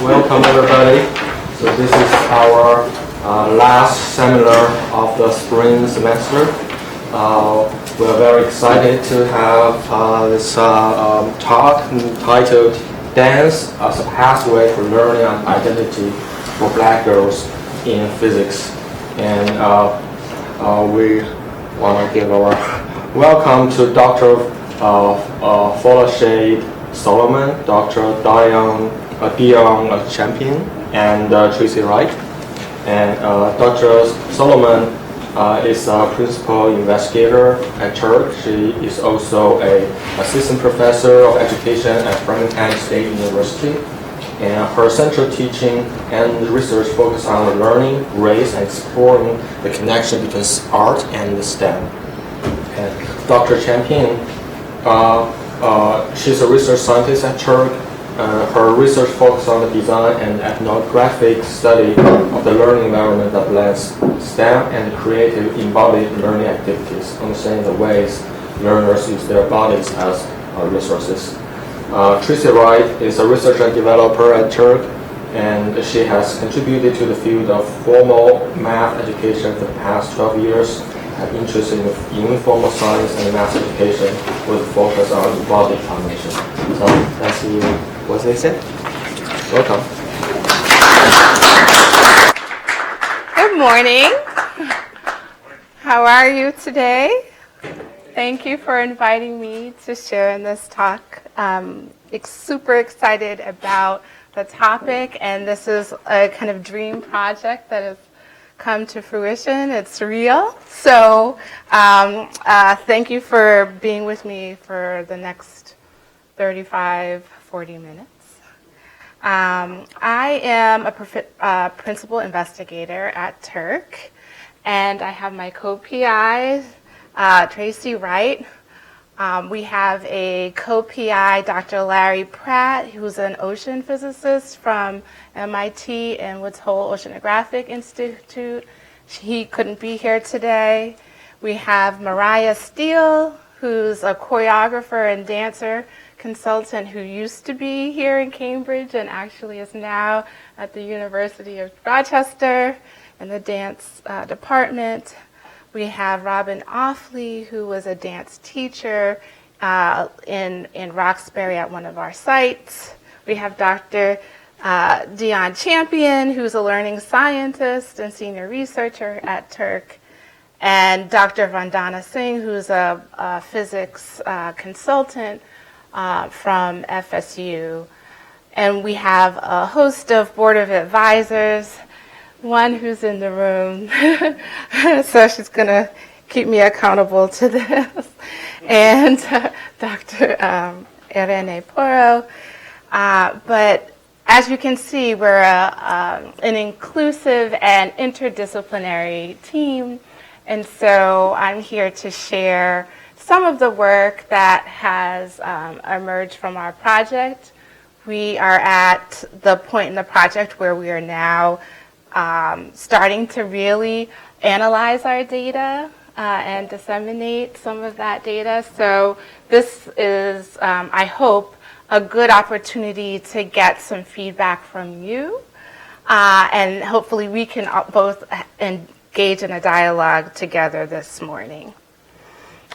Welcome everybody. So this is our last seminar of the spring semester. We're very excited to have this talk titled Dance as a Pathway for Learning and Identity for Black Girls in Physics. And we want to give our welcome to Dr. Folashade Solomon, Dr. Dion Champion, and Tracy Wright. And Dr. Solomon is a principal investigator at Turk. She is also an assistant professor of education at Birmingham State University. And her central teaching and research focus on learning, race, and exploring the connection between art and STEM. And Dr. Champion, she's a research scientist at Turk. Her research focuses on the design and ethnographic study of the learning environment that blends STEM and creative embodied learning activities, understanding the ways learners use their bodies as resources. Tracy Wright is a researcher and developer at Turk, and she has contributed to the field of formal math education for the past 12 years, have interest in informal science and math education with a focus on embodied cognition. So let's see what they said. Welcome. Good morning. How are you today? Thank you for inviting me to share in this talk. Super excited about the topic, and this is a kind of dream project that has come to fruition. It's real. So thank you for being with me for the next 35, 40 minutes. I am a principal investigator at Turk, and I have my co-PI, Tracy Wright. We have a co-PI, Dr. Larry Pratt, who's an ocean physicist from MIT and Woods Hole Oceanographic Institute. He couldn't be here today. We have Mariah Steele, who's a choreographer and dancer consultant who used to be here in Cambridge and actually is now at the University of Rochester in the dance department. We have Robin Offley, who was a dance teacher in Roxbury at one of our sites. We have Dr. Dion Champion, who's a learning scientist and senior researcher at Turk, and Dr. Vandana Singh, who's a physics consultant from FSU. And we have a host of board of advisors, one who's in the room, so she's going to keep me accountable to this, and Dr. Irene Porro. But as you can see, we're an inclusive and interdisciplinary team, and so I'm here to share some of the work that has emerged from our project. We are at the point in the project where we are now starting to really analyze our data and disseminate some of that data. So this is, I hope, a good opportunity to get some feedback from you, and hopefully we can both engage in a dialogue together this morning.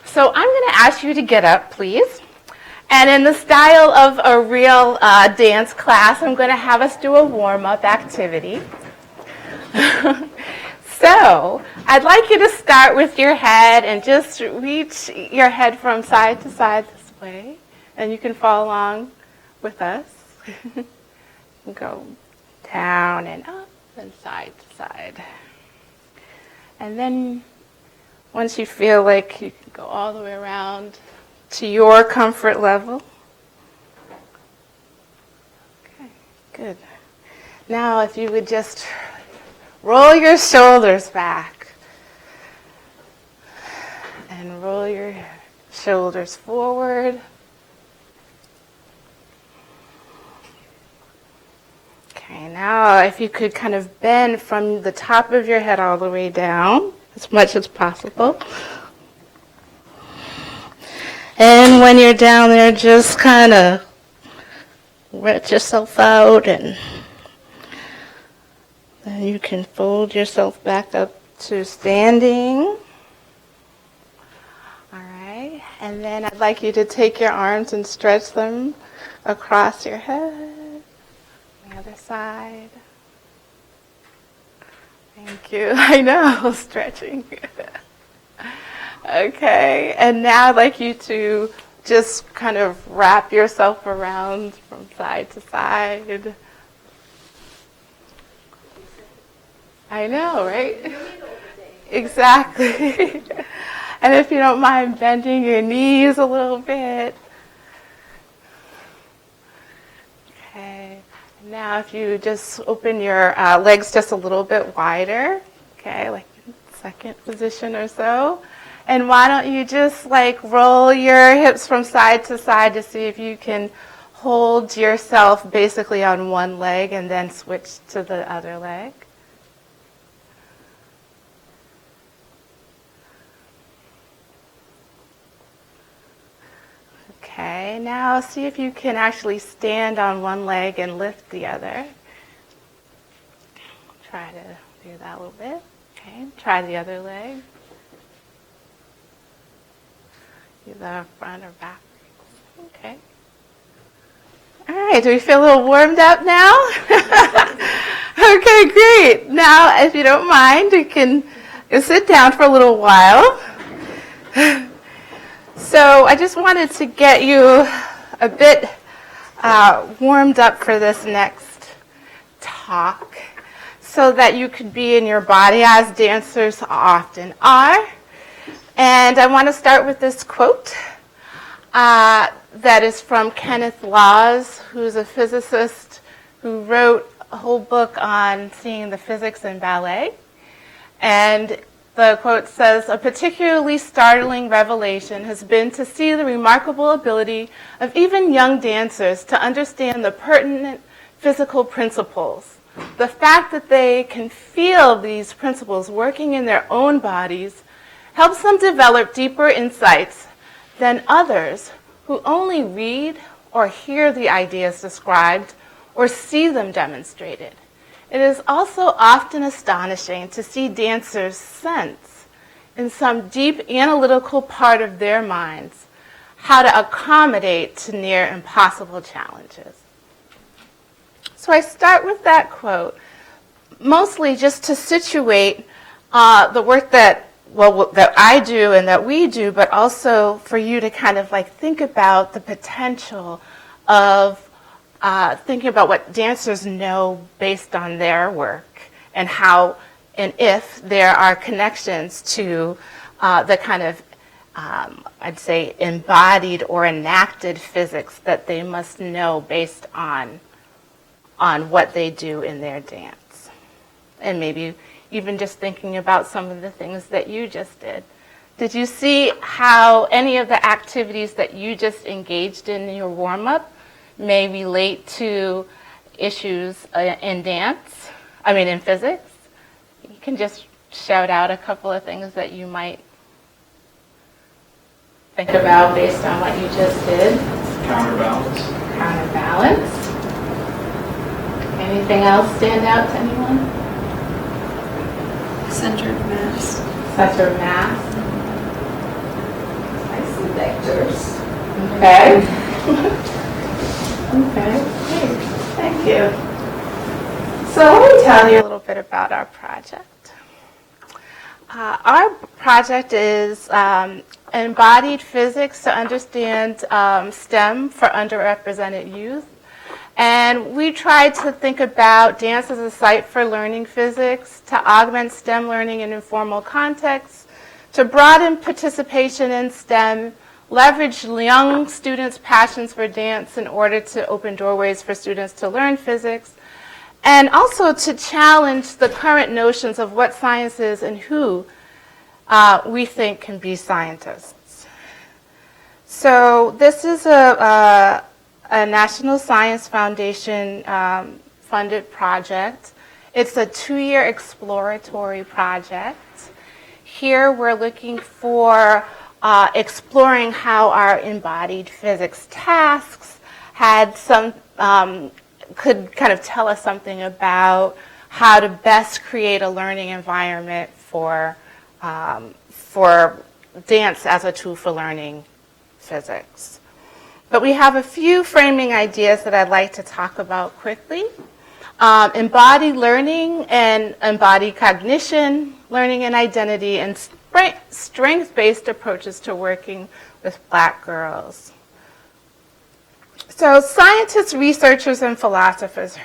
So I'm going to ask you to get up, please. And in the style of a real dance class, I'm going to have us do a warm-up activity. So I'd like you to start with your head and just reach your head from side to side this way. And you can follow along with us. Go down and up and side to side. And then once you feel like you can go all the way around to your comfort level. Okay, good. Now if you would just roll your shoulders back and roll your shoulders forward. Okay, now if you could kind of bend from the top of your head all the way down as much as possible. And when you're down there, just kind of let yourself out and Then you can fold yourself back up to standing. All right. And then I'd like you to take your arms and stretch them across your head. The other side. Thank you. I know, stretching. Okay. And now I'd like you to just kind of wrap yourself around from side to side. I know, right? Exactly. And if you don't mind bending your knees a little bit. Okay. Now if you just open your legs just a little bit wider, okay, like second position or so. And why don't you just like roll your hips from side to side to see if you can hold yourself basically on one leg and then switch to the other leg. Okay, now see if you can actually stand on one leg and lift the other. Try to do that a little bit. Okay, try the other leg. Either front or back. Okay. All right, do we feel a little warmed up now? Okay, great. Now, if you don't mind, you can sit down for a little while. So I just wanted to get you a bit warmed up for this next talk so that you could be in your body as dancers often are. And I want to start with this quote that is from Kenneth Lawes, who's a physicist who wrote a whole book on seeing the physics in ballet. And the quote says, "A particularly startling revelation has been to see the remarkable ability of even young dancers to understand the pertinent physical principles. The fact that they can feel these principles working in their own bodies helps them develop deeper insights than others who only read or hear the ideas described or see them demonstrated. It is also often astonishing to see dancers sense in some deep analytical part of their minds how to accommodate to near impossible challenges." So I start with that quote, mostly just to situate the work that I do and that we do, but also for you to kind of like think about the potential of thinking about what dancers know based on their work and how and if there are connections to the kind of, I'd say, embodied or enacted physics that they must know based on what they do in their dance. And maybe even just thinking about some of the things that you just did. Did you see how any of the activities that you just engaged in your warm-up may relate to issues in physics? You can just shout out a couple of things that you might think about based on what you just did. Counterbalance. Counterbalance. Anything else stand out to anyone? Center of mass. Center of mass. I see vectors. Okay. Okay, great. Thank you. So let me tell you a little bit about our project. Our project is embodied physics to understand STEM for underrepresented youth. And we tried to think about dance as a site for learning physics, to augment STEM learning in informal contexts, to broaden participation in STEM, leverage young students' passions for dance in order to open doorways for students to learn physics, and also to challenge the current notions of what science is and who we think can be scientists. So this is a National Science Foundation funded project. It's a 2-year exploratory project. Here we're looking for exploring how our embodied physics tasks had some, could kind of tell us something about how to best create a learning environment for dance as a tool for learning physics. But we have a few framing ideas that I'd like to talk about quickly. Embodied learning and embodied cognition, learning and identity, and strength-based approaches to working with Black girls. So scientists, researchers, and philosophers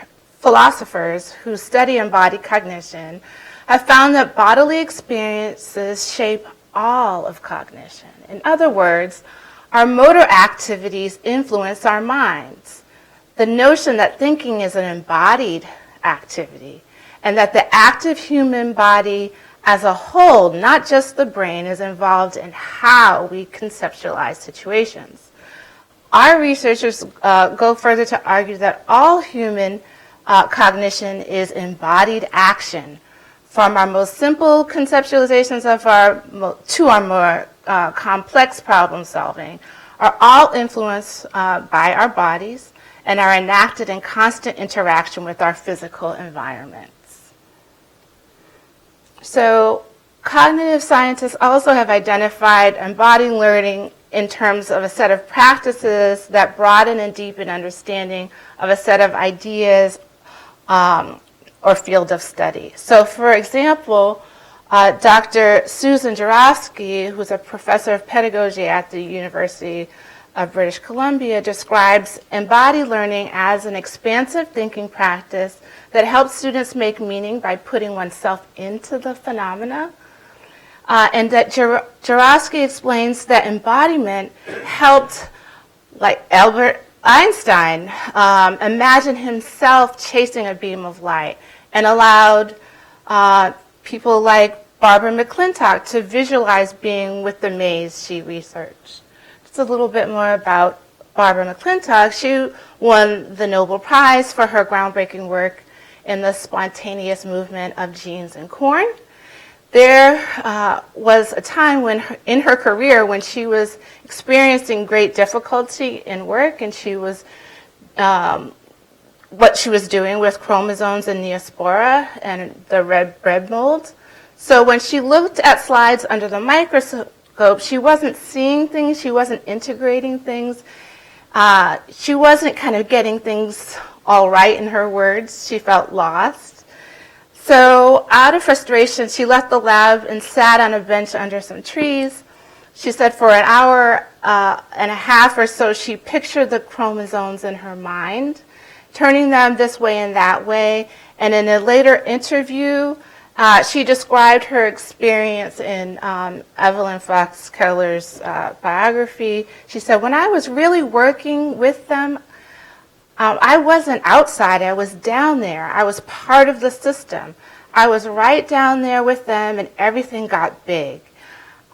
who study embodied cognition have found that bodily experiences shape all of cognition. In other words, our motor activities influence our minds. The notion that thinking is an embodied activity and that the active human body as a whole, not just the brain, is involved in how we conceptualize situations. Our researchers go further to argue that all human cognition is embodied action, from our most simple conceptualizations of to our more complex problem solving, are all influenced by our bodies and are enacted in constant interaction with our physical environments. So cognitive scientists also have identified embodied learning in terms of a set of practices that broaden and deepen understanding of a set of ideas or field of study. So for example, Dr. Susan Jarofsky, who's a professor of pedagogy at the University of British Columbia, describes embodied learning as an expansive thinking practice that helps students make meaning by putting oneself into the phenomena. And that Jarofsky explains that embodiment helped, like Albert Einstein, imagine himself chasing a beam of light, and allowed people like Barbara McClintock to visualize being with the maze she researched. Just a little bit more about Barbara McClintock. She won the Nobel Prize for her groundbreaking work in the spontaneous movement of genes in corn. There was a time in her career when she was experiencing great difficulty in work, and she was what she was doing with chromosomes and neospora and the red bread mold. So when she looked at slides under the microscope, she wasn't seeing things, she wasn't integrating things, she wasn't kind of getting things all right in her words. She felt lost. So out of frustration, she left the lab and sat on a bench under some trees. She said for an hour and a half or so, she pictured the chromosomes in her mind, turning them this way and that way. And in a later interview, she described her experience in Evelyn Fox Keller's biography. She said, when I was really working with them, I wasn't outside, I was down there. I was part of the system. I was right down there with them, and everything got big.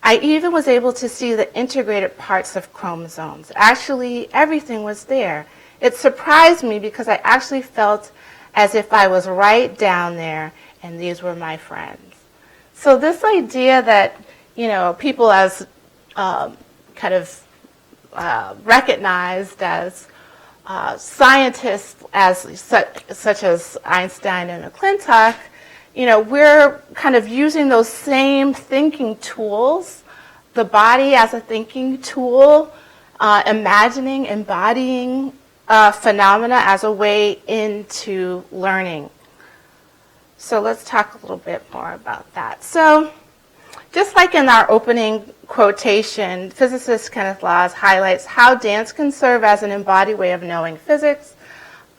I even was able to see the integrated parts of chromosomes. Actually, everything was there. It surprised me because I actually felt as if I was right down there, and these were my friends. So this idea that, people as kind of recognized as scientists such as Einstein and McClintock, we're kind of using those same thinking tools, the body as a thinking tool, imagining, embodying phenomena as a way into learning. So let's talk a little bit more about that. So just like in our opening quotation, physicist Kenneth Lawes highlights how dance can serve as an embodied way of knowing physics.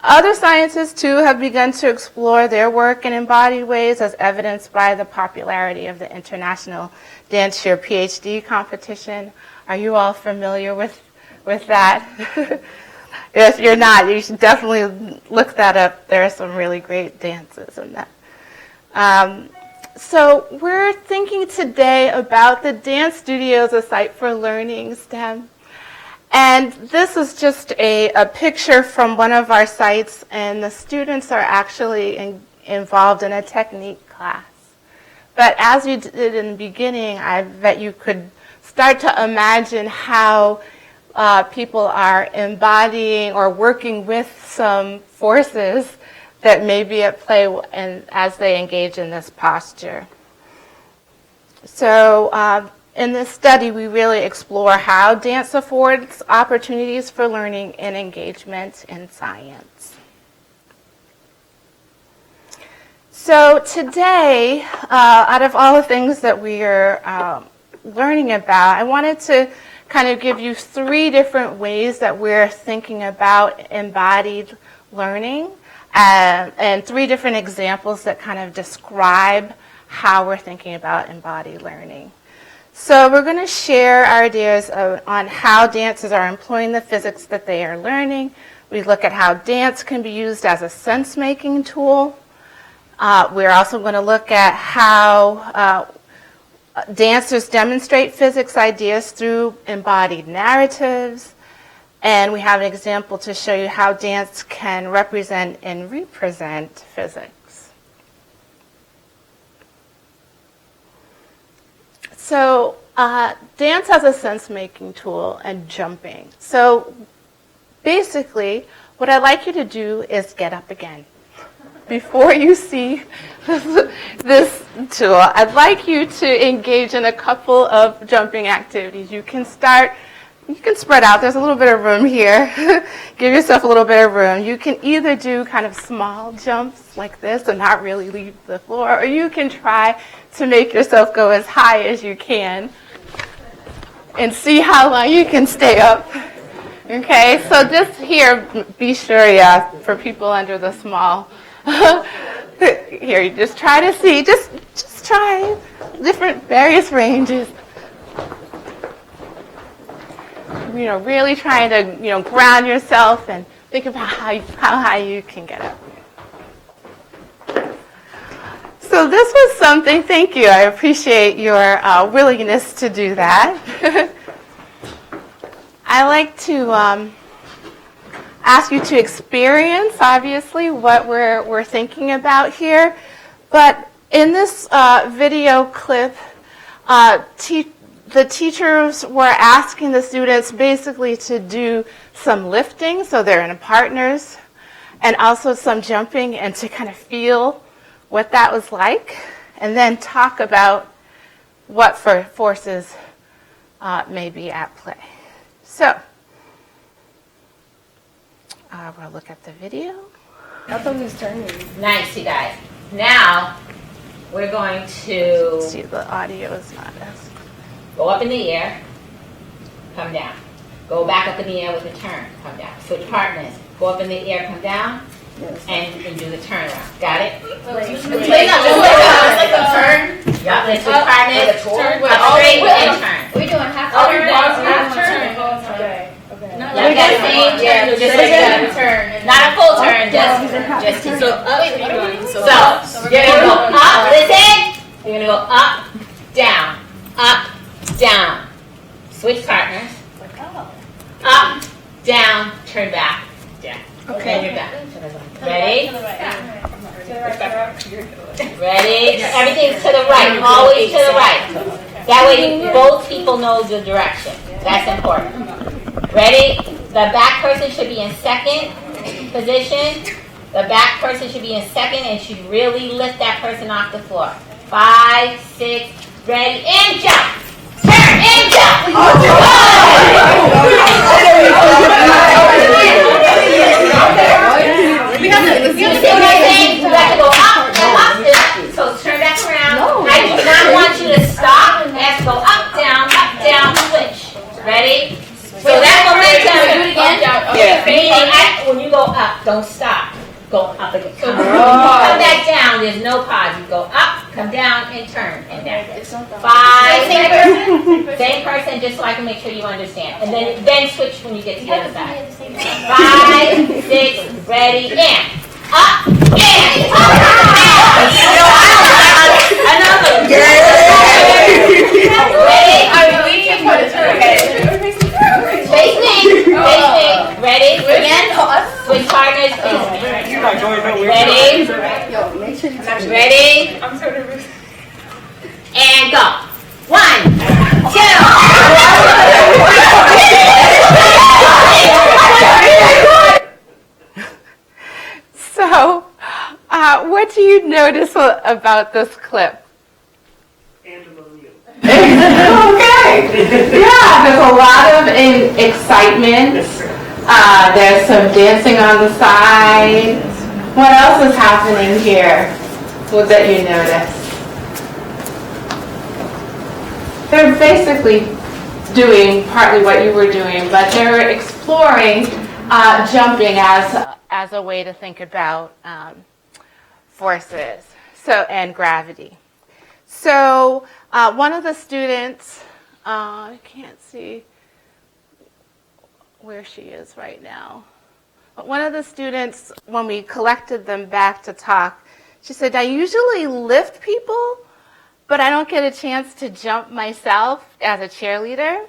Other scientists, too, have begun to explore their work in embodied ways, as evidenced by the popularity of the International Dance Year PhD competition. Are you all familiar with that? If you're not, you should definitely look that up. There are some really great dances in that. So we're thinking today about the dance studio as a site for learning STEM. And this is just a picture from one of our sites, and the students are actually involved in a technique class. But as you did in the beginning, I bet you could start to imagine how people are embodying or working with some forces that may be at play as they engage in this posture. So in this study, we really explore how dance affords opportunities for learning and engagement in science. So today, out of all the things that we are learning about, I wanted to kind of give you 3 different ways that we're thinking about embodied learning, and 3 different examples that kind of describe how we're thinking about embodied learning. So we're going to share our ideas on how dancers are employing the physics that they are learning. We look at how dance can be used as a sense-making tool. We're also going to look at how dancers demonstrate physics ideas through embodied narratives. And we have an example to show you how dance can represent and represent physics. So dance as a sense-making tool and jumping. So basically, what I'd like you to do is get up again. Before you see this tool, I'd like you to engage in a couple of jumping activities. You can spread out. There's a little bit of room here. Give yourself a little bit of room. You can either do kind of small jumps like this and not really leave the floor, or you can try to make yourself go as high as you can and see how long you can stay up. Okay, so just here, be sure, for people under the small. Here, you just try to see, just try different various ranges. Really trying to, ground yourself and think about how high you can get up. So this was something, thank you, I appreciate your willingness to do that. I like to ask you to experience, obviously, what we're thinking about here. But in this video clip, the teachers were asking the students basically to do some lifting, so they're in partners, and also some jumping, and to kind of feel what that was like, and then talk about what forces may be at play. So, we'll look at the video. I thought he was turning. Nice, you guys. Now, we're going to See, the audio is not as... go up in the air, come down. Go back up in the air with a turn, come down. Switch partners. Go up in the air, come down, and do the turnaround. Got it? It's like a turn. Yep, let's switch partners. Turn. Up straight and turn. We're doing half turn. Half turn. Okay. Yeah, just a turn. Not a full turn, just So up. So you're gonna go up, listen. You're gonna go up, down. Switch partners. Up, down, turn back, down. Okay, you're back. Ready? Ready? Everything's to the right, always to the right. That way both people know the direction. That's important. Ready? The back person should be in second position. The back person should be in second and should really lift that person off the floor. 5, 6, ready, and jump. Turn and jump. You have to go up. So turn back around. I do not want you to stop. You have to go up, down, switch. Ready? So that momentum. Do it again. Meaning, when you go up, don't stop. Go up again. So when you come back down, there's no pause. You go up, come down, and turn, and down. 5. Same person, just so I can make sure you understand. And then switch when you get to the other side. 5, 6, ready, and up, and up, Ready? Again? Switch partners. Ready? Ready? I'm so nervous. And go. 1, 2. So, What do you notice about this clip? Okay. Yeah, there's a lot of excitement. There's some dancing on the side. What else is happening here that you notice? They're basically doing partly what you were doing, but they're exploring jumping as a way to think about forces and gravity. So one of the students, I can't see where she is right now. But one of the students, when we collected them back to talk, she said, I usually lift people, but I don't get a chance to jump myself as a cheerleader.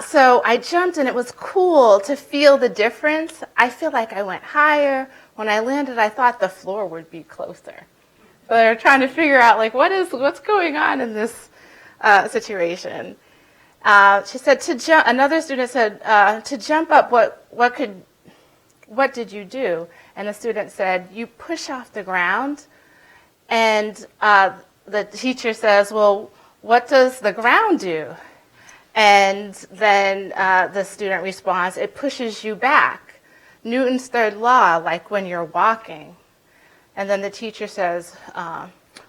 So I jumped, and it was cool to feel the difference. I feel like I went higher. When I landed, I thought the floor would be closer. So they're trying to figure out, like, what's going on in this situation. She said to jump. Another student said to jump up. What did you do? And the student said, you push off the ground. And the teacher says, well, what does the ground do? And then the student responds, it pushes you back. Newton's third law, like when you're walking. And then the teacher says,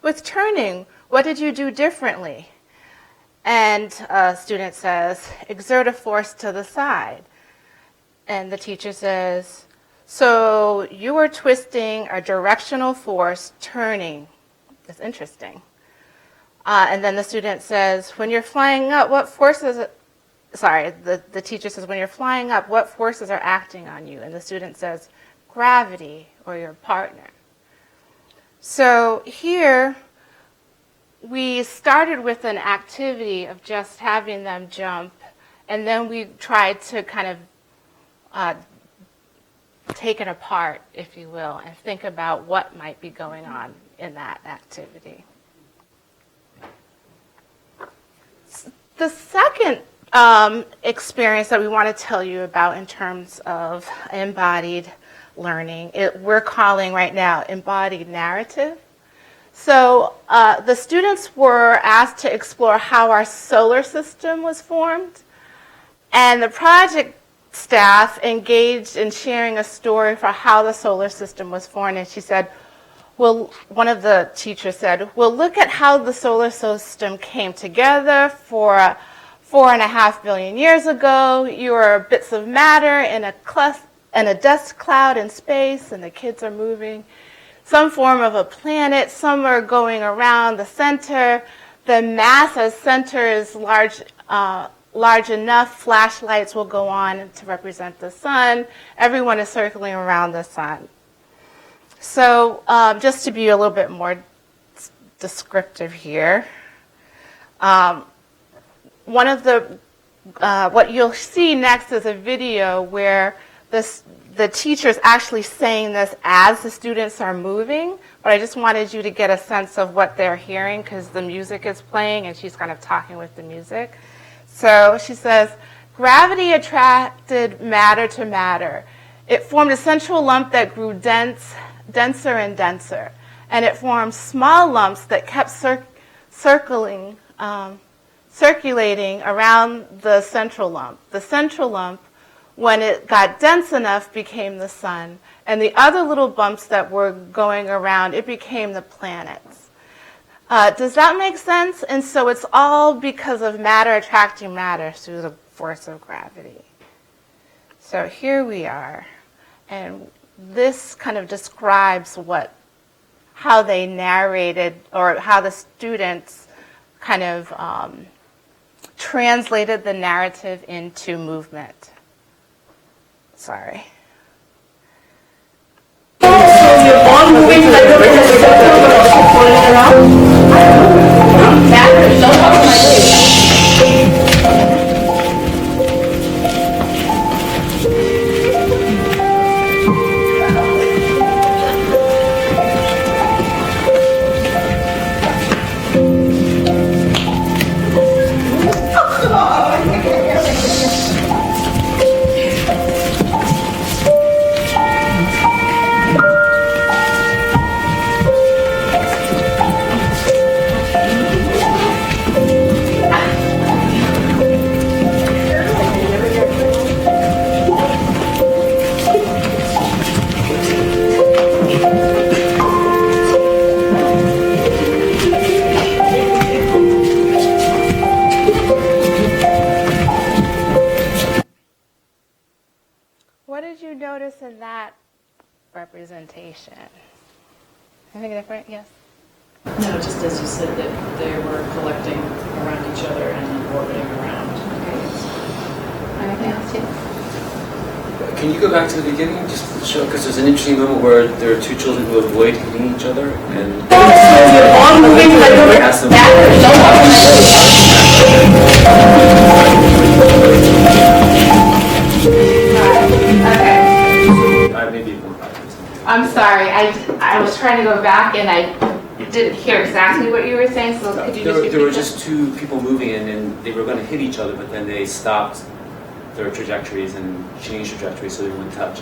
with turning, what did you do differently? And a student says, exert a force to the side. And the teacher says, so you were twisting a directional force, turning. That's interesting. And then the student says, when you're flying up, what forces, the teacher says, when you're flying up, what forces are acting on you? And the student says, gravity or your partner. So here, we started with an activity of just having them jump, and then we tried to kind of take it apart, if you will, and think about what might be going on in that activity. The second experience that we want to tell you about in terms of embodied learning, we're calling right now embodied narrative. So the students were asked to explore how our solar system was formed, and the project staff engaged in sharing a story for how the solar system was formed. And she said, well, one of the teachers said, well, look at how the solar system came together for 4.5 billion years ago. You are bits of matter in a dust cloud in space, and the kids are moving. Some form of a planet, some are going around the center. The mass as center is large enough, flashlights will go on to represent the sun. Everyone is circling around the sun. So just to be a little bit more descriptive here, one of the, what you'll see next is a video where the teacher's actually saying this as the students are moving, but I just wanted you to get a sense of what they're hearing because the music is playing and she's kind of talking with the music. So she says, gravity attracted matter to matter. It formed a central lump that grew denser and denser, and it formed small lumps that kept circulating around the central lump. The central lump, when it got dense enough, became the sun, and the other little bumps that were going around, it became the planets. Does that make sense? And so it's all because of matter attracting matter through the force of gravity. So here we are, and this kind of describes how they narrated, or how the students kind of translated the narrative into movement. Sorry. So you're all moving like around? representation. Anything different? Yes? No, just as you said, that they were collecting around each other and orbiting around. Anything else? Yes? Can you go back to the beginning just to show, because there's an interesting moment where there are two children who avoid hitting each other and All moving like ask them. Okay. Maybe more practice. I'm sorry. I was trying to go back and I didn't hear exactly what you were saying. So could you just repeat There were that? just two people moving in, and they were going to hit each other, but then they stopped their trajectories and changed trajectories so they wouldn't touch.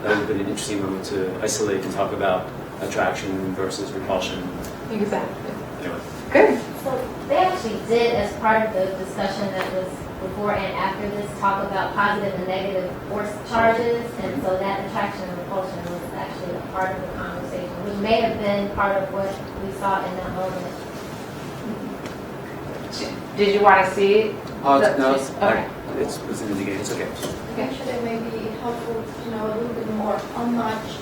That would have been an interesting moment to isolate and talk about attraction versus repulsion. Exactly. Anyway. Good. So they actually did, as part of the discussion that was before and after this, talk about positive and negative force charges, and so that attraction and repulsion was actually a part of the conversation, which may have been part of what we saw in that moment. Did you want to see? No, Okay. it's in the beginning. It's okay. Actually, it may be helpful to know a little bit more how much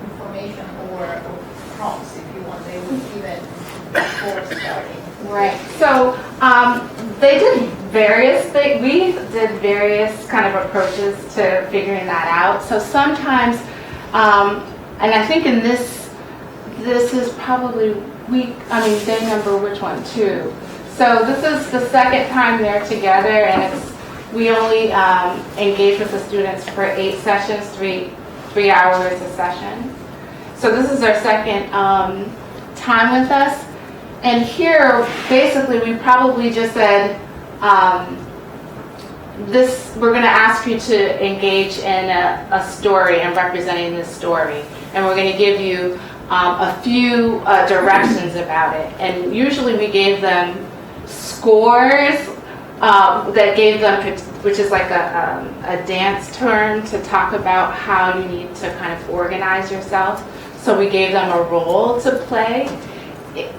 information or prompts, if you want, they were given before starting. Right. So they did various things. We did various kind of approaches to figuring that out. So sometimes, and I think in this is probably day number which one? 2. So this is the second time they're together, and we only engage with the students for 8 sessions, 3 hours a session. So this is our second time with us. And here, basically, we probably just said, we're going to ask you to engage in a story and representing this story. And we're going to give you a few directions about it. And usually we gave them scores that gave them, which is like a dance term to talk about how you need to kind of organize yourself. So we gave them a role to play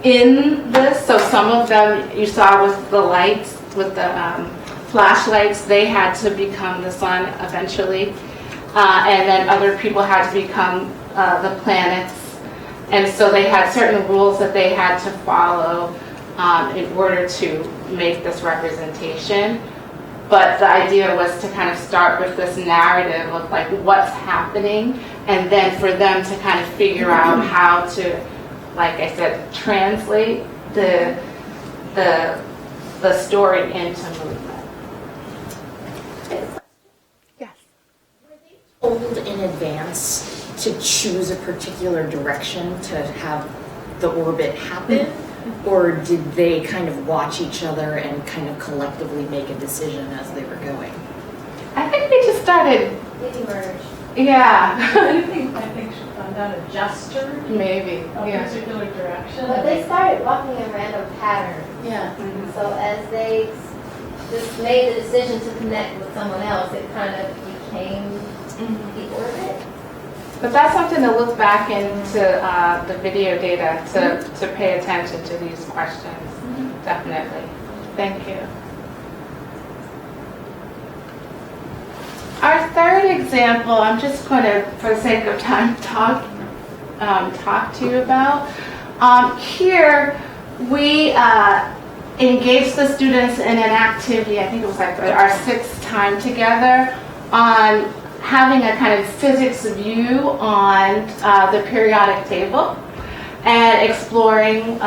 in this. So some of them you saw with the lights, with the flashlights, they had to become the sun eventually. And then other people had to become the planets. And so they had certain rules that they had to follow in order to make this representation. But the idea was to kind of start with this narrative of like what's happening, and then for them to kind of figure out how to, like I said, translate the story into movement. Yes. Were they told in advance to choose a particular direction to have the orbit happen? Or did they kind of watch each other and kind of collectively make a decision as they were going? I think they just started. They emerged. Yeah. I think she found out a gesture Maybe. of a Yeah. particular direction. But they started walking in random patterns. Yeah. Mhm. So as they just made the decision to connect with someone else, it kind of became the orbit. But that's something to look back into the video data to pay attention to these questions. Definitely. Thank you. Our third example, I'm just going to, for the sake of time, talk to you about. Here, we engaged the students in an activity, I think it was like our 6th time together, on having a kind of physics view on the periodic table and exploring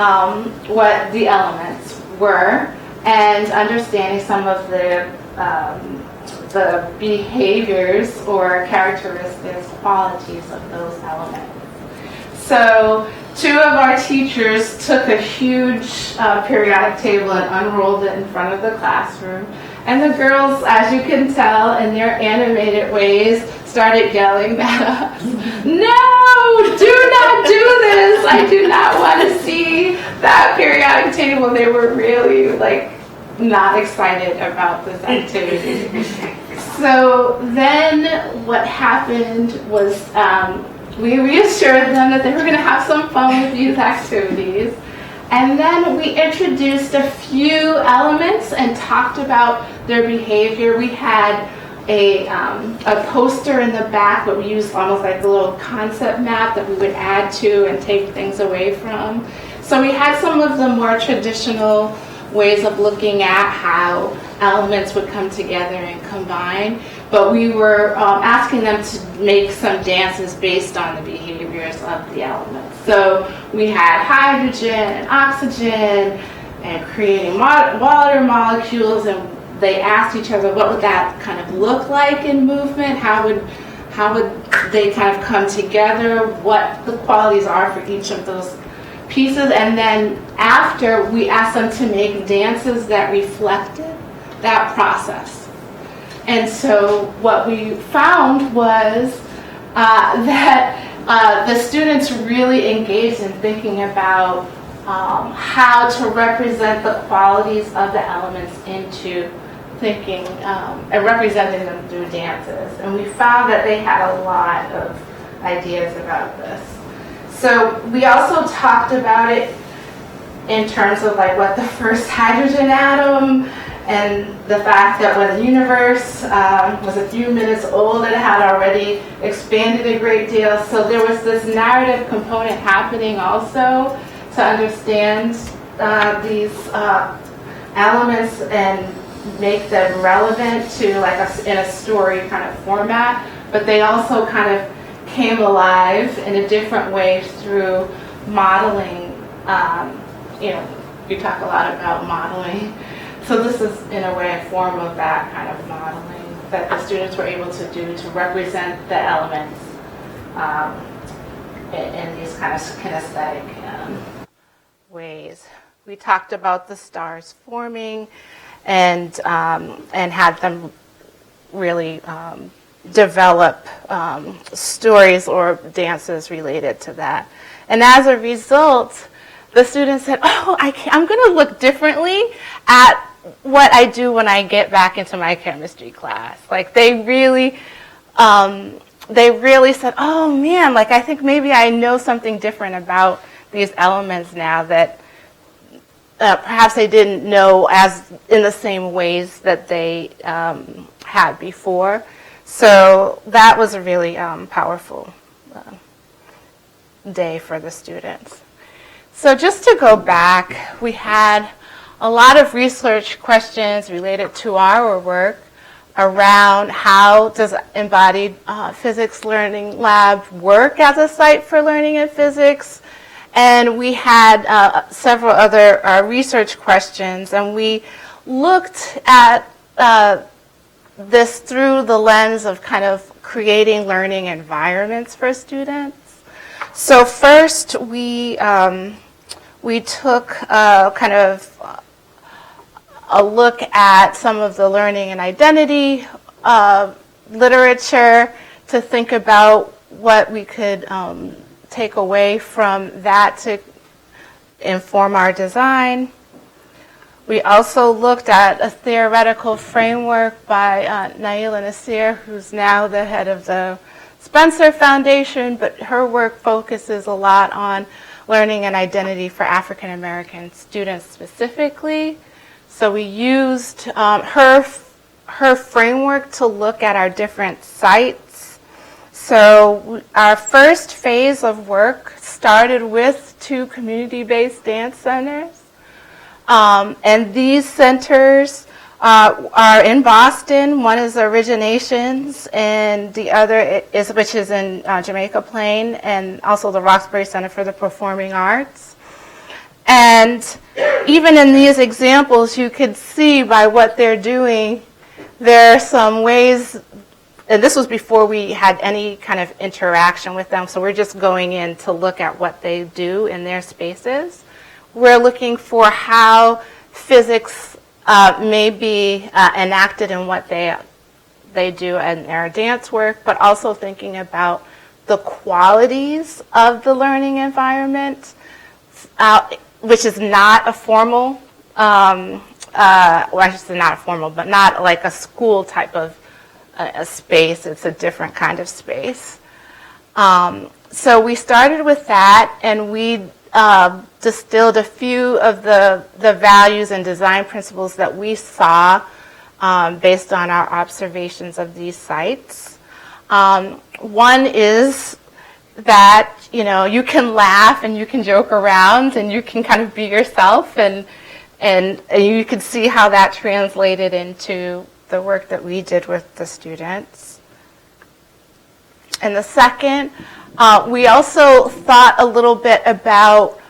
what the elements were and understanding some of the behaviors or characteristics, qualities of those elements. So 2 of our teachers took a huge periodic table and unrolled it in front of the classroom. And the girls, as you can tell, in their animated ways, started yelling at us, "No, do not do this. I do not want to see that periodic table." They were really not excited about this activity. So then what happened was we reassured them that they were going to have some fun with these activities. And then we introduced a few elements and talked about their behavior. We had a poster in the back, but we used almost like a little concept map that we would add to and take things away from. So we had some of the more traditional ways of looking at how elements would come together and combine, but we were asking them to make some dances based on the behaviors of the elements. So we had hydrogen and oxygen and creating water molecules, and they asked each other what would that kind of look like in movement, how would they kind of come together, what the qualities are for each of those pieces, and then after we asked them to make dances that reflected that process. And so what we found was that the students really engaged in thinking about how to represent the qualities of the elements into thinking and representing them through dances. And we found that they had a lot of ideas about this. So we also talked about it in terms of like what the first hydrogen atom and the fact that when the universe was a few minutes old, it had already expanded a great deal. So there was this narrative component happening also to understand these elements and make them relevant to like in a story kind of format, but they also kind of came alive in a different way through modeling. We talk a lot about modeling. So this is in a way a form of that kind of modeling that the students were able to do to represent the elements in these kind of kinesthetic ways. We talked about the stars forming and had them really develop stories or dances related to that. And as a result, the students said, oh, I'm going to look differently at what I do when I get back into my chemistry class. Like they really said, oh man, like I think maybe I know something different about these elements now that perhaps they didn't know as in the same ways that they had before. So that was a really powerful day for the students. So just to go back, we had a lot of research questions related to our work around how does Embodied Physics Learning Lab work as a site for learning in physics. And we had several other research questions, and we looked at this through the lens of kind of creating learning environments for students. So first, we took kind of a look at some of the learning and identity literature to think about what we could take away from that to inform our design. We also looked at a theoretical framework by Naila Nasir, who's now the head of the Spencer Foundation, but her work focuses a lot on learning and identity for African American students specifically. So we used her framework to look at our different sites. So our first phase of work started with 2 community-based dance centers. And these centers are in Boston. One is Originations, and the other which is in Jamaica Plain, and also the Roxbury Center for the Performing Arts. And even in these examples, you could see by what they're doing, there are some ways, and this was before we had any kind of interaction with them, so we're just going in to look at what they do in their spaces. We're looking for how physics may be enacted in what they do in their dance work, but also thinking about the qualities of the learning environment, which is not a formal, well, I should say not a formal, but not like a school type of a space. It's a different kind of space. So we started with that, and we distilled a few of the values and design principles that we saw based on our observations of these sites. One is that, you know, you can laugh and you can joke around and you can kind of be yourself, and you can see how that translated into the work that we did with the students. And the second, we also thought a little bit about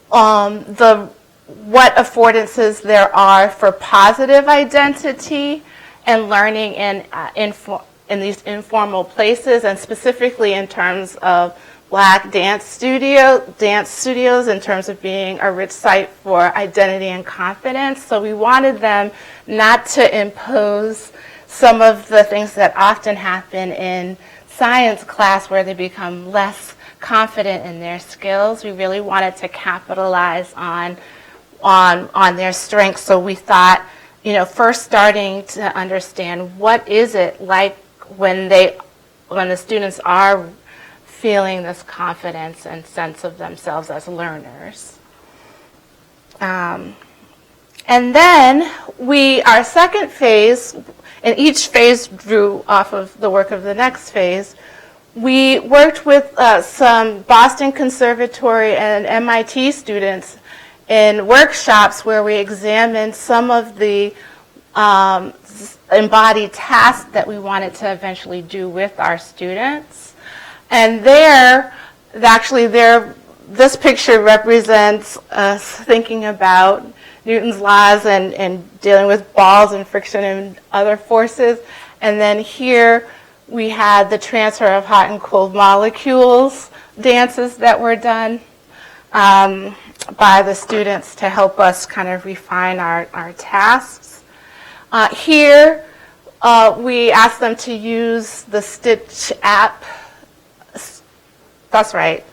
what affordances there are for positive identity and learning in these informal places, and specifically in terms of Black dance studios in terms of being a rich site for identity and confidence. So we wanted them not to impose some of the things that often happen in science class where they become less confident in their skills. We really wanted to capitalize on their strengths. So we thought, you know, first starting to understand what is it like when the students are feeling this confidence and sense of themselves as learners. And then our second phase, and each phase drew off of the work of the next phase, we worked with some Boston Conservatory and MIT students in workshops where we examined some of the embodied tasks that we wanted to eventually do with our students. And this picture represents us thinking about Newton's laws and dealing with balls and friction and other forces. And then here we had the transfer of hot and cold molecules dances that were done by the students to help us kind of refine our tasks. Here we asked them to use the Stitch app. That's right.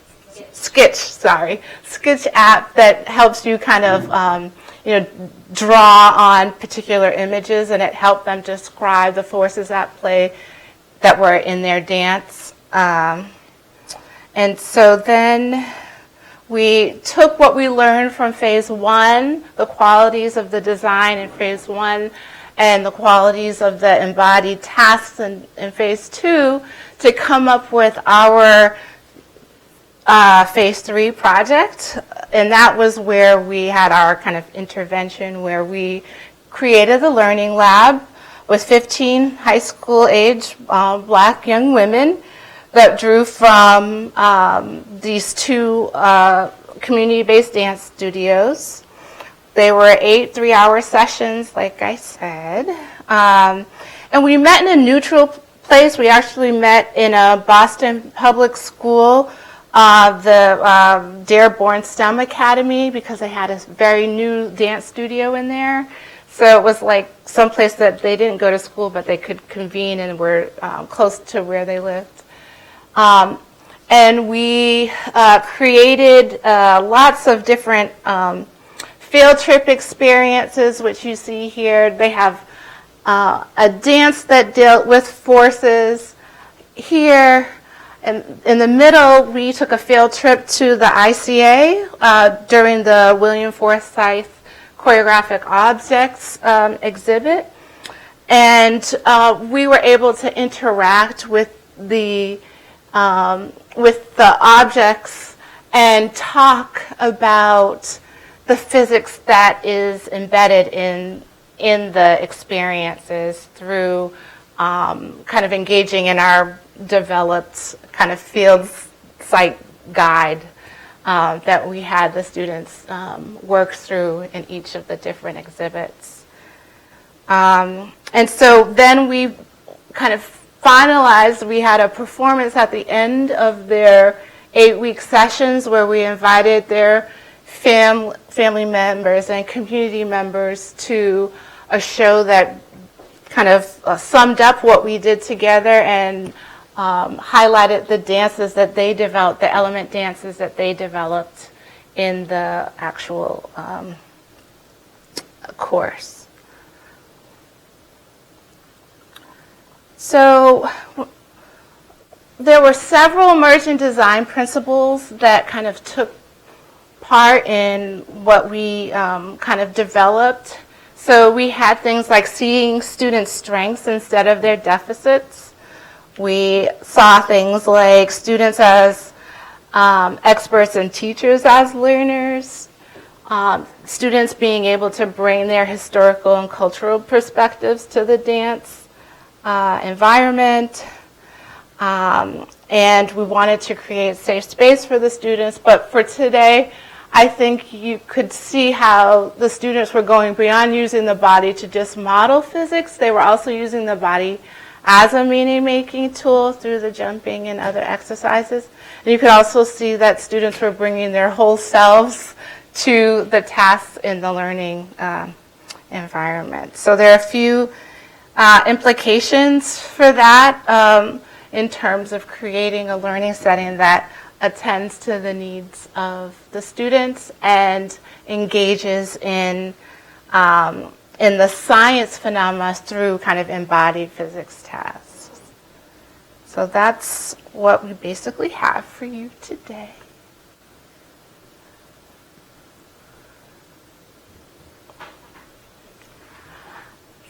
Sketch app that helps you kind of draw on particular images, and it helped them describe the forces at play that were in their dance. And so then we took what we learned from phase one, the qualities of the design in phase one, and the qualities of the embodied tasks in phase two to come up with our phase three project. And that was where we had our kind of intervention, where we created the learning lab with 15 high school age Black young women that drew from these two community-based dance studios. They were 8 3-hour sessions, like I said. And we met in a neutral place. We actually met in a Boston public school, the Dearborn STEM Academy, because they had a very new dance studio in there. So it was like someplace that they didn't go to school, but they could convene and were close to where they lived. And we created lots of different field trip experiences, which you see here. They have a dance that dealt with forces. Here, in the middle, we took a field trip to the ICA during the William Forsythe Choreographic Objects exhibit. And we were able to interact with the objects and talk about the physics that is embedded in the experiences through kind of engaging in our developed kind of field site guide that we had the students work through in each of the different exhibits. And so then we kind of finalized, we had a performance at the end of their 8-week sessions where we invited their family members and community members to a show that kind of summed up what we did together and highlighted the dances that they developed, the element dances that they developed in the actual course. So there were several emergent design principles that kind of took part in what we kind of developed. So we had things like seeing students' strengths instead of their deficits. We saw things like students as experts and teachers as learners. Students being able to bring their historical and cultural perspectives to the dance environment. And we wanted to create a safe space for the students. But for today, I think you could see how the students were going beyond using the body to just model physics. They were also using the body as a meaning-making tool through the jumping and other exercises. And you could also see that students were bringing their whole selves to the tasks in the learning environment. So there are a few implications for that in terms of creating a learning setting that attends to the needs of the students and engages in the science phenomena through kind of embodied physics tasks. So that's what we basically have for you today.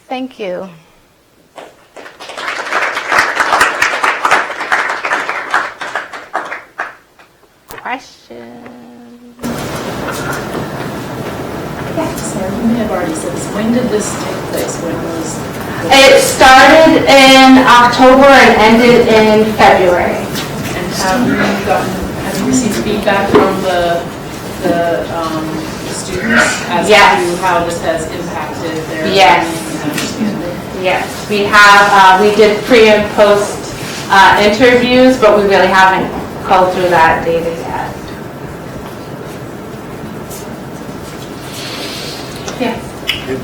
Thank you. Questions? Sorry, you may have already said this. When did this take place? When was It started in October and ended in February. And have you received feedback from the students as Yes. to how this has impacted their Yes. learning and understanding? Yes, we have. We did pre and post interviews, but we really haven't culled through that data yet. Yes.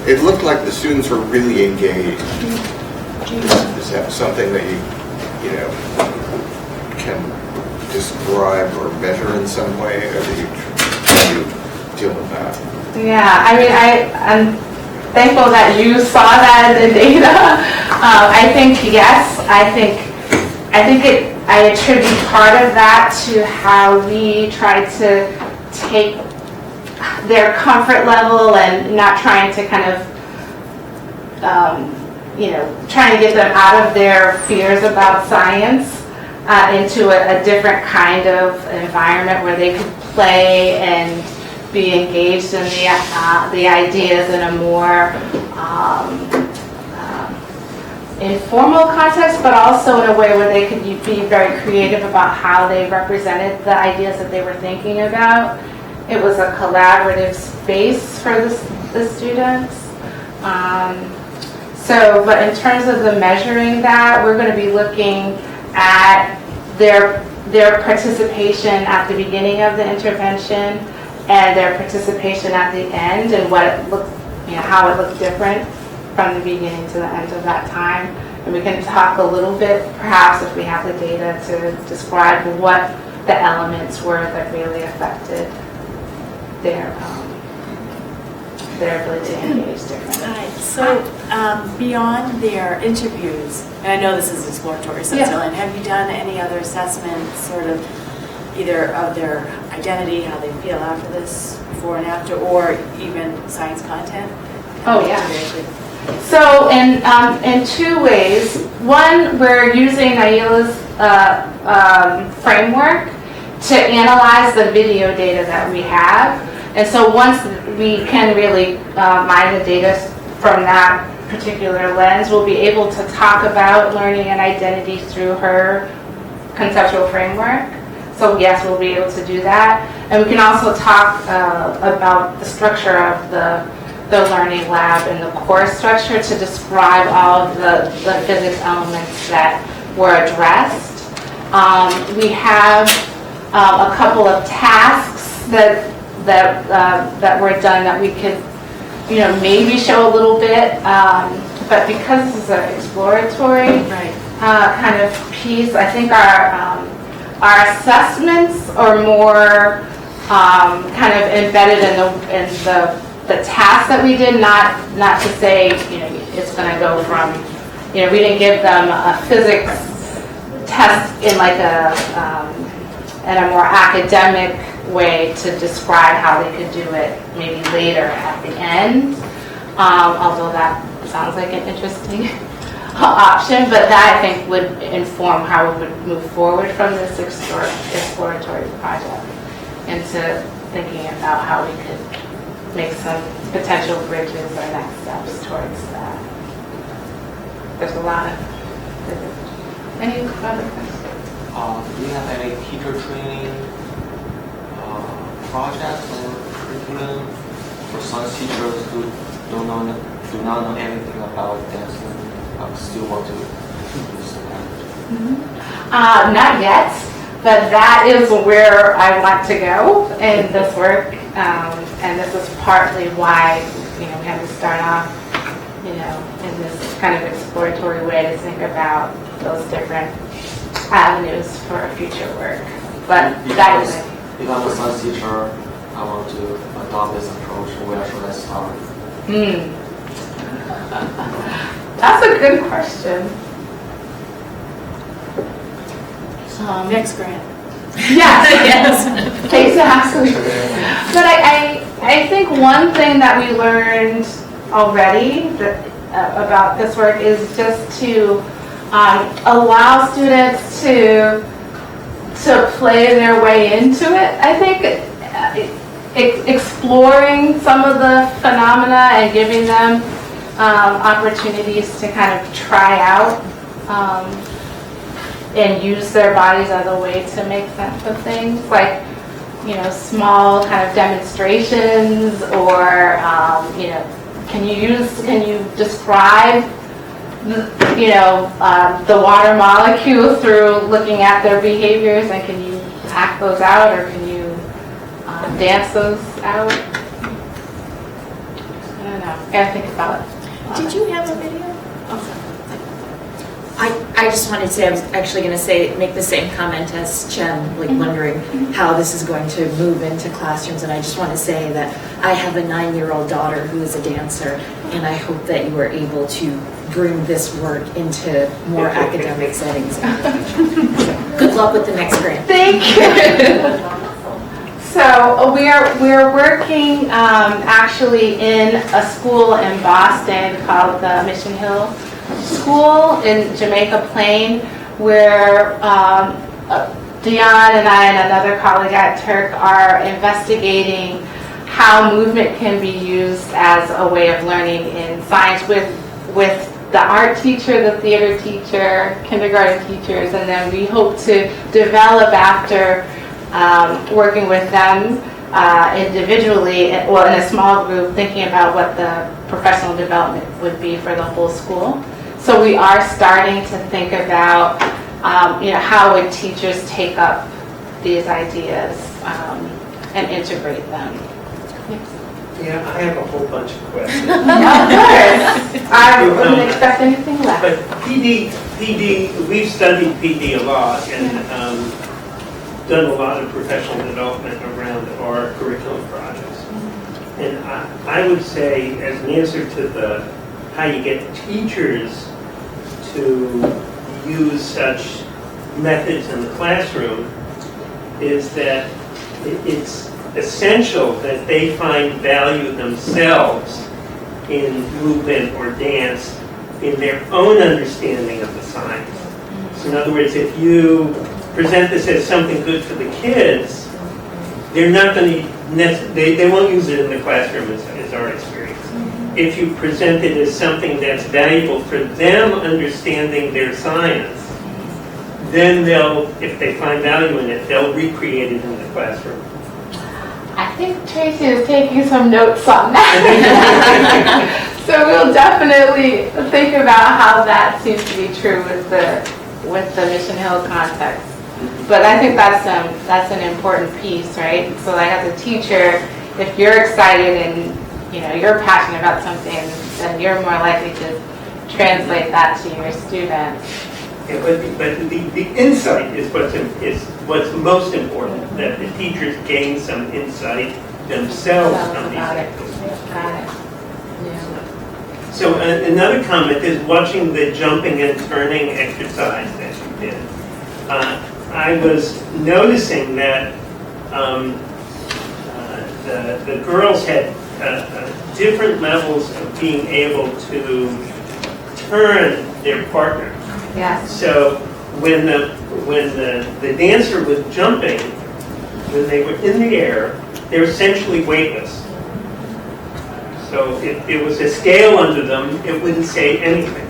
It looked like the students were really engaged. Is that something that you know, can describe or measure in some way, or do you deal with that? Yeah, I mean, I'm thankful that you saw that in the data. I think yes. I attribute part of that to how we try to take their comfort level and not trying to kind of, trying to get them out of their fears about science into a different kind of environment where they could play and be engaged in the ideas in a more informal context, but also in a way where they could be very creative about how they represented the ideas that they were thinking about. It was a collaborative space for the students. But in terms of the measuring that, we're going to be looking at their participation at the beginning of the intervention and their participation at the end, and what it looked, how it looked different from the beginning to the end of that time. And we can talk a little bit, perhaps if we have the data, to describe what the elements were that really affected their ability to engage differently. Right. So beyond their interviews, and I know this is exploratory, so Lynn, have you done any other assessments, sort of either of their identity, how they feel after this, before and after, or even science content? Oh yeah. So in two ways. One, we're using Naila's framework to analyze the video data that we have. And so once we can really mine the data from that particular lens, we'll be able to talk about learning and identity through her conceptual framework. So yes, we'll be able to do that. And we can also talk about the structure of the learning lab and the course structure to describe all of the physics elements that were addressed. We have a couple of tasks that were done that we could, maybe show a little bit, but because this is an exploratory kind of piece, I think our assessments are more kind of embedded in the task that we did, not to say, it's going to go from, we didn't give them a physics test in like in a more academic way to describe how they could do it maybe later at the end. although that sounds like an interesting option, but that I think would inform how we would move forward from this exploratory project into thinking about how we could make some potential bridges or next steps towards that. There's a lot of any other questions? Do you have any teacher training projects or curriculum for science teachers who do not know anything about dancing, still want to use the language? Not yet, but that is where I want to go in this work, and this is partly why we had to start off, in this kind of exploratory way to think about those different avenues for future work. But that is it. If I'm a science teacher, I want to adopt this approach. Where should I start? That's a good question. Next grant. Yes. Exactly. But I think one thing that we learned already about this work is just to allow students to play their way into it. I think exploring some of the phenomena and giving them opportunities to kind of try out and use their bodies as a way to make sense of things, like small kind of demonstrations, or can you describe the water molecule through looking at their behaviors, and can you act those out, or can you dance those out? I don't know. I gotta think about it. Did you have a video? I just wanted to say, I was actually going to make the same comment as Chen, wondering how this is going to move into classrooms. And I just want to say that I have a 9-year-old daughter who is a dancer, and I hope that you are able to bring this work into more academic settings. Good luck with the next grant. Thank you. So we're working actually in a school in Boston called the Mission Hill School in Jamaica Plain, where Dion and I and another colleague at Turk are investigating how movement can be used as a way of learning in science with the art teacher, the theater teacher, kindergarten teachers, and then we hope to develop after working with them individually, well, in a small group, thinking about what the professional development would be for the whole school. So we are starting to think about, how would teachers take up these ideas and integrate them. Yeah, I have a whole bunch of questions. I wouldn't expect anything less. But PD, we've studied PD a lot and done a lot of professional development around our curriculum projects. And I would say, as an answer to how you get teachers to use such methods in the classroom, is that it's essential that they find value themselves in movement or dance in their own understanding of the science. So in other words, if you present this as something good for the kids, they're not going to, they won't use it in the classroom as our experience. If you present it as something that's valuable for them understanding their science, then if they find value in it, they'll recreate it in the classroom. I think Tracy is taking some notes on that. So we'll definitely think about how that seems to be true with the Mission Hill context. But I think that's an important piece, right? So like as a teacher, if you're excited and you're passionate about something, then you're more likely to translate that to your students. Yeah, but the insight is what's most important, that the teachers gain some insight themselves on these activities. Got it. Yeah. So another comment is watching the jumping and turning exercise that you did. I was noticing that the girls had different levels of being able to turn their partner. Yeah. So when the dancer was jumping, when they were in the air, they're essentially weightless. So if there was a scale under them, it wouldn't say anything.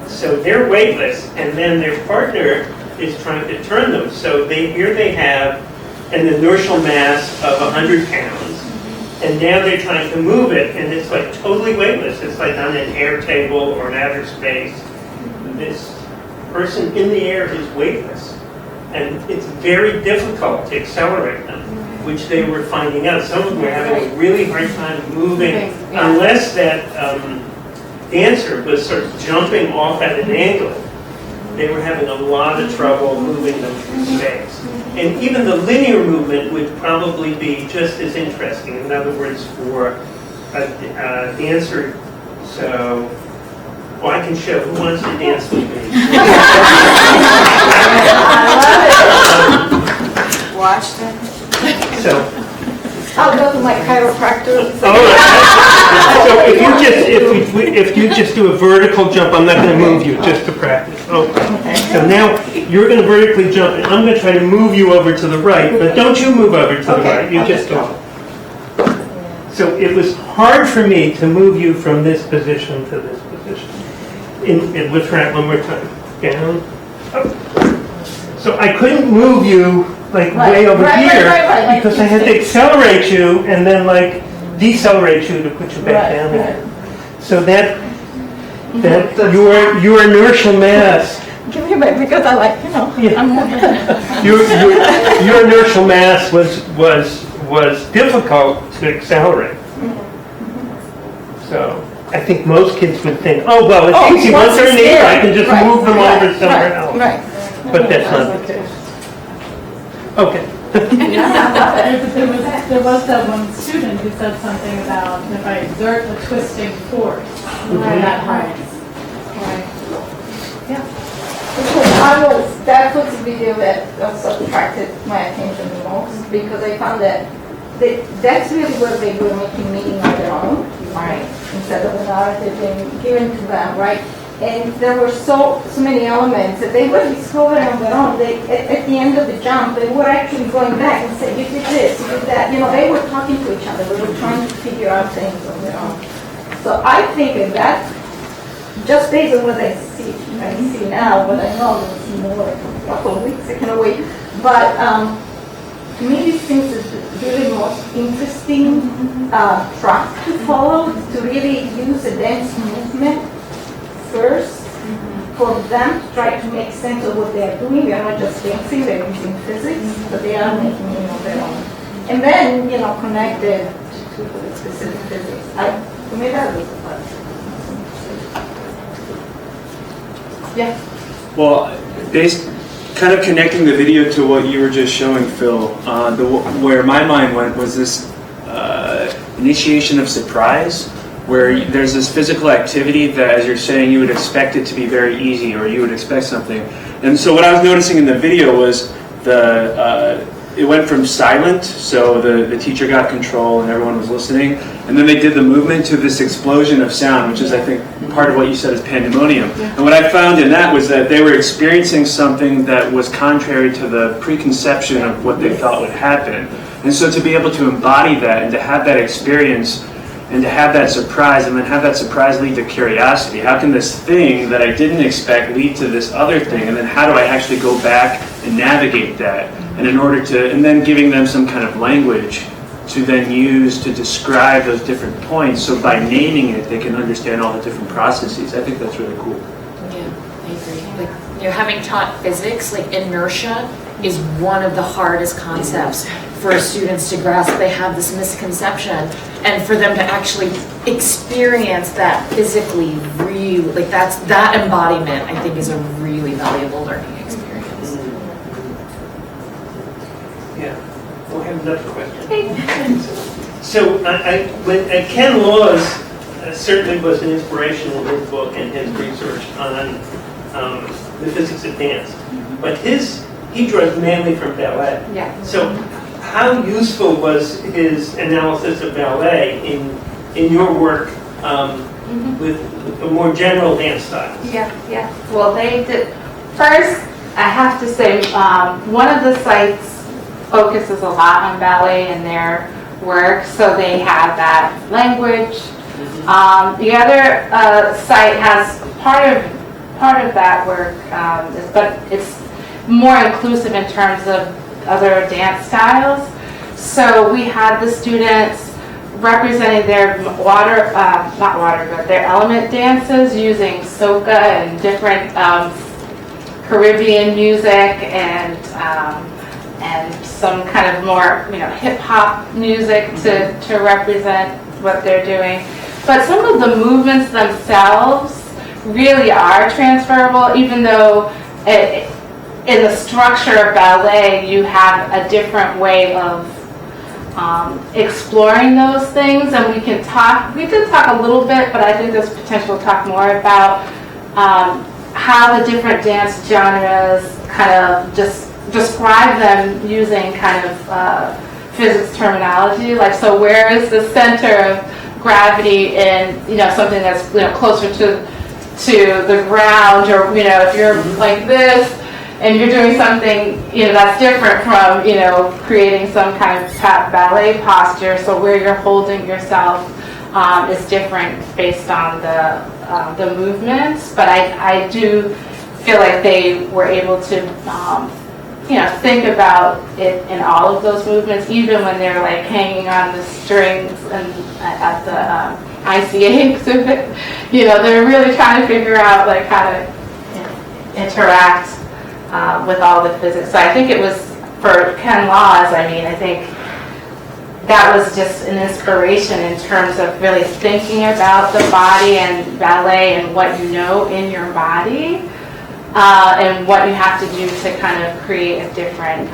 So they're weightless, and then their partner is trying to turn them. So here they have an inertial mass of 100 pounds, and now they're trying to move it, and it's like totally weightless. It's like on an air table or an outer space. This person in the air is weightless, and it's very difficult to accelerate them, which they were finding out. Some of them were having a really hard time moving unless that dancer was sort of jumping off at an angle. They were having a lot of trouble moving them through space. And even the linear movement would probably be just as interesting. In other words, for a dancer, so, well, I can show who wants to dance with me. Watch them. So, I'll go to my chiropractor. so if you just do a vertical jump, I'm not going to move you, just to practice. Okay. So now you're going to vertically jump, and I'm going to try to move you over to the right, but don't you move over to the right. You just go. So it was hard for me to move you from this position to this position. Let's try it one more time. Down, up. So I couldn't move you like way over here because I had to accelerate you and then like decelerate you to put you back down again. So that your inertial mass. Give me a minute because I like, I'm your inertial mass was difficult to accelerate. So I think most kids would think, oh well, it's easy. Once they're near, I can just move them over somewhere else. Right. But that's not the case. Okay. There was that one student who said something about if I exert a twisting force, that hurts. Right. Yeah. That was the video that also attracted my attention the most because I found that that's really where they were making meaning on their own, right? Instead of the narrative being given to them, right? And there were so many elements that they were discovering on their own. At the end of the jump, they were actually going back and saying, you did this, you did that. They were talking to each other. They were trying to figure out things on their own. So I think that, just based on what I see now, what I know is more like a couple of weeks ago, but to me this seems the really most interesting track to follow, to really use the dance movement first for them to try to make sense of what they are doing. They are not just dancing, they're using physics, but they are making it on their own. And then, connect it to the specific physics. To me that was fun. Yeah. Well, kind of connecting the video to what you were just showing, Phil, where my mind went was this initiation of surprise, where there's this physical activity that, as you're saying, you would expect it to be very easy, or you would expect something. And so what I was noticing in the video was it went from silent, so the teacher got control and everyone was listening, and then they did the movement to this explosion of sound, which is, I think, part of what you said is pandemonium. And what I found in that was that they were experiencing something that was contrary to the preconception of what they thought would happen. And so to be able to embody that and to have that experience and to have that surprise, and then have that surprise lead to curiosity. How can this thing that I didn't expect lead to this other thing? And then how do I actually go back and navigate that? And and then giving them some kind of language to then use to describe those different points. So by naming it, they can understand all the different processes. I think that's really cool. Yeah, I agree. Like, having taught physics, like inertia is one of the hardest concepts for students to grasp. They have this misconception, and for them to actually experience that physically, really, that embodiment, I think, is a really valuable learning experience. Yeah. We'll have another question. So when Ken Laws certainly was an inspiration in his book and his research on the physics of dance, but he draws mainly from ballet. Yeah. So how useful was his analysis of ballet in your work with more general dance styles? Yeah. Well, they did. First, I have to say, one of the sites focuses a lot on ballet in their work, so they have that language. The other site has part of that work, but it's more inclusive in terms of other dance styles. So we had the students representing their their element dances using soca and different Caribbean music and some kind of more hip hop music to represent what they're doing. But some of the movements themselves really are transferable, even though in the structure of ballet you have a different way of exploring those things. And we did talk a little bit, but I think there's potential to talk more about how the different dance genres kind of just describe them using kind of physics terminology. Like, so where is the center of gravity in something that's closer to the ground, or if you're like this and you're doing something that's different from creating some kind of ballet posture. So where you're holding yourself is different based on the movements. But I do feel like they were able to think about it in all of those movements, even when they're like hanging on the strings and at the ICA exhibit. They're really trying to figure out like how to interact with all the physics. So I think it was for Ken Laws. I think that was just an inspiration in terms of really thinking about the body and ballet and what in your body. And what you have to do to kind of create a different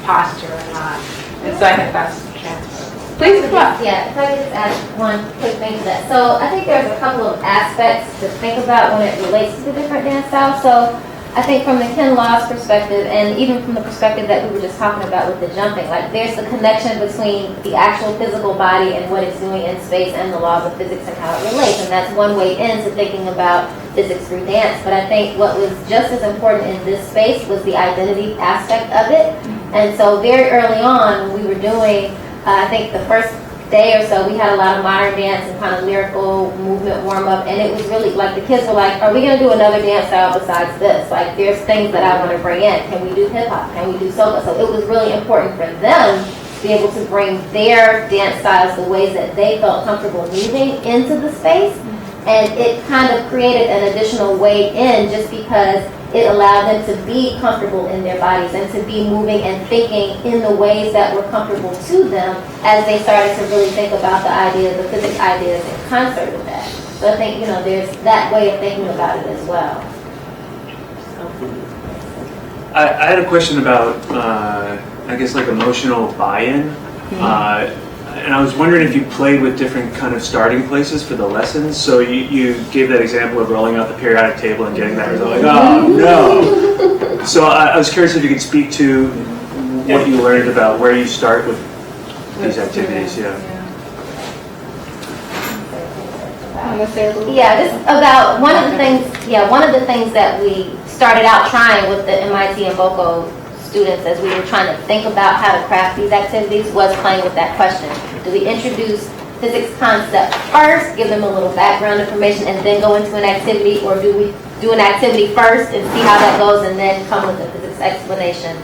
posture or not. And so I think that's transferable. Please come up. Yeah, if I could just add one quick thing to that. So I think there's a couple of aspects to think about when it relates to the different dance styles. So I think from the Ken Laws perspective, and even from the perspective that we were just talking about with the jumping, like there's the connection between the actual physical body and what it's doing in space and the laws of physics and how it relates. And that's one way into thinking about physics through dance. But I think what was just as important in this space was the identity aspect of it. And so very early on, when we were doing, I think the first day or so, we had a lot of modern dance and kind of lyrical movement warm-up, and it was really like the kids were like, are we going to do another dance style besides this? Like, there's things that I want to bring in. Can we do hip-hop? Can we do soca? So it was really important for them to be able to bring their dance styles, the ways that they felt comfortable moving, into the space. And it kind of created an additional way in just because it allowed them to be comfortable in their bodies and to be moving and thinking in the ways that were comfortable to them as they started to really think about the idea, the physics ideas in concert with that. So I think, there's that way of thinking about it as well. I had a question about, I guess, like emotional buy-in. And I was wondering if you played with different kind of starting places for the lessons. So you gave that example of rolling out the periodic table and getting that result. Like, oh no! So I was curious if you could speak to what you learned about where you start with these activities. Yeah, just about one of the things. Yeah, one of the things that we started out trying with the MIT and BOCO students as we were trying to think about how to craft these activities was playing with that question. Do we introduce physics concept first, give them a little background information, and then go into an activity, or do we do an activity first and see how that goes and then come with the physics explanation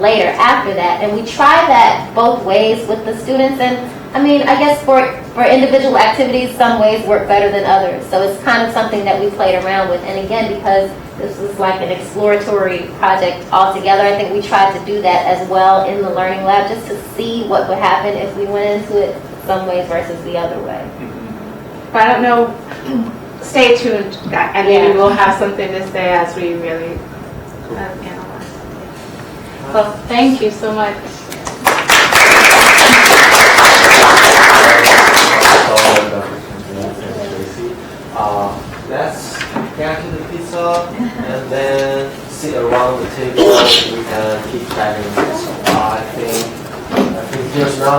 later after that? And we try that both ways with the students. And I guess for individual activities, some ways work better than others. So it's kind of something that we played around with. And again, because this was like an exploratory project altogether, I think we tried to do that as well in the learning lab, just to see what would happen if we went into it some ways versus the other way. But I don't know, stay tuned, and maybe we'll have something to say as we really analyze. Well, thank you so much. Let's get to the pizza and then sit around the table. We can keep chatting. I think there's not